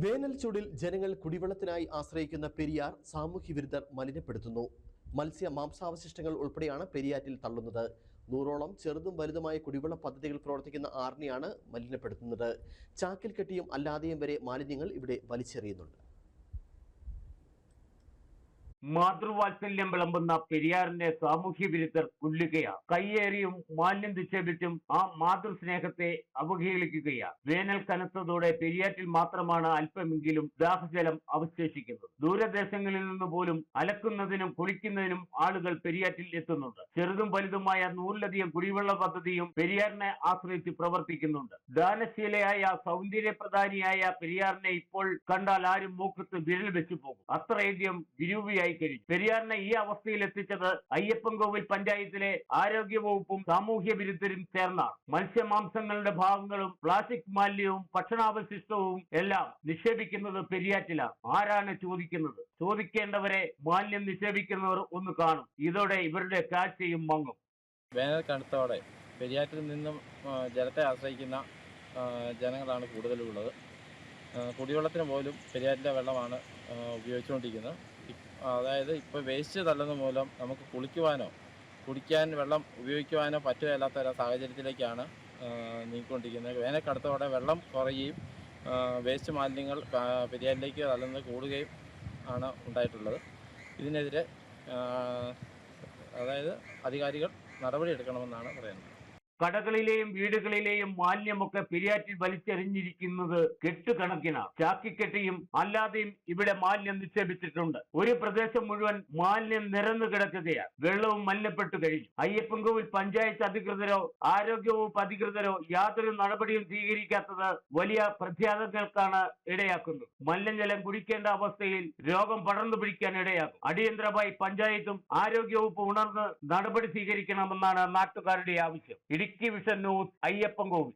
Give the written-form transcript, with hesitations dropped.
വേനൽ ചൂടിൽ ജനങ്ങൾ കുടിവെള്ളത്തിനായി ആശ്രയിക്കുന്ന പെരിയാർ സാമൂഹ്യവിരുദ്ധർ മലിനപ്പെടുത്തുന്നു. മത്സ്യ മാംസാവശിഷ്ടങ്ങൾ ഉൾപ്പെടെയാണ് പെരിയാറ്റിൽ തള്ളുന്നത്. 100ഓളം ചെറുതും വലുതുമായ കുടിവെള്ള പദ്ധതികൾ പ്രവർത്തിക്കുന്ന ആറിനെയാണ് മലിനപ്പെടുത്തുന്നത്. ചാക്കിൽ കെട്ടിയും അല്ലാതെയും വരെ മാലിന്യങ്ങൾ ഇവിടെ വലിച്ചെറിയുന്നുണ്ട്. മാതൃവാത്സല്യം വിളമ്പുന്ന പെരിയാറിന്റെ സാമൂഹ്യ വിരുദ്ധർ കൊല്ലുകയാണ്. കയ്യേറിയും മാലിന്യം നിക്ഷേപിച്ചും ആ മാതൃസ്നേഹത്തെ അവഹേളിക്കുകയാണ്. വേനൽ കനത്തതോടെ പെരിയാറ്റിൽ മാത്രമാണ് അല്പമെങ്കിലും ദാഹജലം അവശേഷിക്കുന്നത്. ദൂരദേശങ്ങളിൽ നിന്ന് പോലും അലക്കുന്നതിനും കുളിക്കുന്നതിനും ആളുകൾ പെരിയാറ്റിൽ എത്തുന്നുണ്ട്. ചെറുതും വലുതുമായ 100ലധികം കുടിവെള്ള പദ്ധതിയും പെരിയാറിനെ ആശ്രയിച്ച് പ്രവർത്തിക്കുന്നുണ്ട്. ദാനശീലയായ സൗന്ദര്യപ്രധാനിയായ പെരിയാറിനെ ഇപ്പോൾ കണ്ടാൽ ആരും മൂക്കത്ത് വിരൽ വെച്ചു പോകും. അത്രയധികം വിരൂപിയായി കഴിഞ്ഞു. പെരിയാറിനെ ഈ അവസ്ഥയിൽ എത്തിച്ചത് അയ്യപ്പൻകോവിൽ പഞ്ചായത്തിലെ ആരോഗ്യ വകുപ്പും സാമൂഹ്യ വിരുദ്ധരും ചേർന്നാണ്. മത്സ്യമാംസങ്ങളുടെ ഭാഗങ്ങളും പ്ലാസ്റ്റിക് മാലിന്യവും ഭക്ഷണാവശിഷ്ടവും എല്ലാം നിക്ഷേപിക്കുന്നത് പെരിയാറ്റിലാണ്. ആരാണ് ചോദിക്കുന്നത്? ചോദിക്കേണ്ടവരെ മാലിന്യം നിക്ഷേപിക്കുന്നവർ ഒന്ന് കാണും. ഇതോടെ ഇവരുടെ കാഴ്ചയും മങ്ങും. വേനൽ കനത്തോടെ പെരിയാറ്റിൽ നിന്നും ജലത്തെ ആശ്രയിക്കുന്ന ജനങ്ങളാണ് കൂടുതലുള്ളത്. കുടിവെള്ളത്തിന് പോലും പെരിയാറ്റിലെ വെള്ളമാണ് ഉപയോഗിച്ചുകൊണ്ടിരിക്കുന്നത്. അതായത് ഇപ്പോൾ വേസ്റ്റ് തള്ളുന്ന മൂലം നമുക്ക് കുളിക്കുവാനോ കുടിക്കാൻ വെള്ളം ഉപയോഗിക്കുവാനോ പറ്റുകയില്ലാത്ത ഒരു സാഹചര്യത്തിലേക്കാണ് നീങ്ങിക്കൊണ്ടിരിക്കുന്നത്. വേനൽ കനത്തോടെ വെള്ളം കുറയുകയും വേസ്റ്റ് മാലിന്യങ്ങൾ പെരിയാറ്റിലേക്ക് തള്ളുന്നത് കൂടുകയും ആണ് ഉണ്ടായിട്ടുള്ളത്. ഇതിനെതിരെ അതായത് അധികാരികൾ നടപടിയെടുക്കണമെന്നാണ് പറയുന്നത്. കടകളിലെയും വീടുകളിലെയും മാലിന്യമൊക്കെ പെരിയാറ്റിൽ വലിച്ചെറിഞ്ഞിരിക്കുന്നത് കെട്ടുകണക്കിനാണ്. ചാക്കിക്കെട്ടിയും അല്ലാതെയും ഇവിടെ മാലിന്യം നിക്ഷേപിച്ചിട്ടുണ്ട്. ഒരു പ്രദേശം മുഴുവൻ മാലിന്യം നിരന്നു കിടക്കുകയാണ്. വെള്ളവും മലിനപ്പെട്ടു കഴിഞ്ഞു. അയ്യപ്പൻകോവിൽ പഞ്ചായത്ത് അധികൃതരോ ആരോഗ്യവകുപ്പ് അധികൃതരോ യാതൊരു നടപടിയും സ്വീകരിക്കാത്തത് വലിയ പ്രത്യാഘാതങ്ങൾക്കാണ് ഇടയാക്കുന്നത്. മലിനജലം കുടിക്കേണ്ട അവസ്ഥയിൽ രോഗം പടർന്നു പിടിക്കാൻ ഇടയാക്കും. അടിയന്തരമായി പഞ്ചായത്തും ആരോഗ്യവകുപ്പ് ഉണർന്ന് നടപടി സ്വീകരിക്കണമെന്നാണ് നാട്ടുകാരുടെ ആവശ്യം. Idukki vision news, Ayyappancoil.